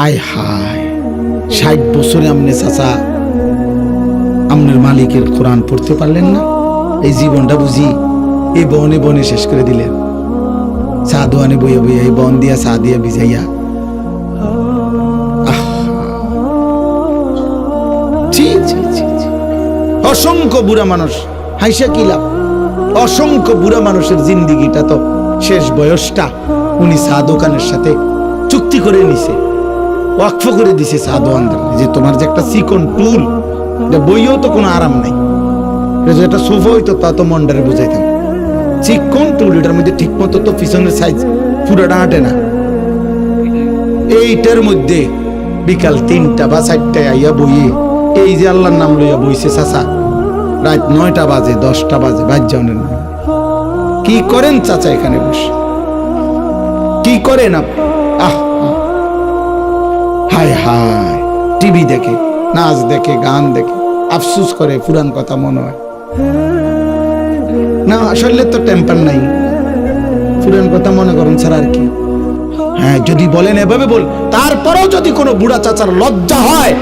আয় হায় 60 বছরে আমনে চাচা আমনের মালিকের কোরআন পড়তে পারলেন না? এই জীবনটা বুঝি এই বনে বনে শেষ করে দিলেন। চা দোয়ানে বইয়া বইয়া এই বন দিয়া চা দিয়া ভিজাইয়া। অসংখ্য বুড়া মানুষ হাইসা কি লাভ? অসংখ্য বুড়া মানুষের জিন্দিগিটা তো শেষ বয়সটা উনি চা দোকানের সাথে চুক্তি করে নিছে, ওয়াকফ করে দিছে চা দোকানদার যে তোমার যে একটা চিকন টুল বইয়েও তো কোনো আরাম নাই, একটা সোফা হইতো তা তো মন্ডারে বুঝাইতাম। চিকন টুল এটার মধ্যে ঠিক মতো তো পিছনের সাইজ পুরোটা হাঁটে না। এইটার মধ্যে বিকাল 3টা বা 4টায় আইয়া বইয়ে এই যে আল্লাহর নাম লইয়া বইছে চাচা, রাত 9টা বাজে 10টা বাজে বাজ্জানের নাম। কি করেন চাচা এখানে বসে? কি করেন আপনি? হায় হায়, টিভি দেখে, নাচ দেখে, গান দেখে, আফসুস করে, পুরান কথা মনে হয় না। আসলে তো টেম্পার নাই, পুরান কথা মনে করেন ছাড়া আর কি। হ্যাঁ, যদি বলেন এভাবে বল, তারপরেও যদি কোনো বুড়া চাচার লজ্জা হয়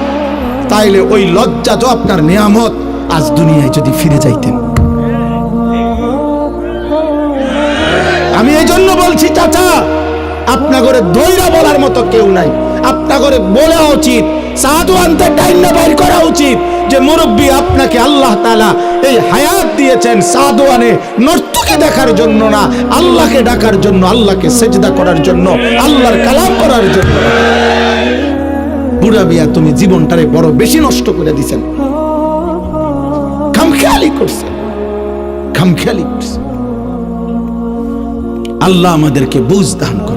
তাইলে ওই লজ্জা তো আপনার নিয়ামত, আজ দুনিয়ায় যদি ফিরে যাইতেন। আমি এই জন্য বলছি চাচা, আপনা করে দইরা বলার মতো কেউ নাই। আপনা করে বলা উচিত, সাধু আনতে ডাইন্না বাইর করা উচিত যে মুরব্বী আপনাকে আল্লাহ তাআলা এই হায়াত দিয়েছেন সাধু আনে নর্তকী দেখার জন্য না, আল্লাহকে ডাকার জন্য, আল্লাহকে সেজদা করার জন্য, আল্লাহর কালাম করার জন্য। বুড়া বিয়া তুমি জীবনটারে বড় বেশি নষ্ট করে দিছেন, খামখেয়ালি করছেন, খামখেয়ালি করছেন। আল্লাহ আমাদেরকে বুঝ দান করুন।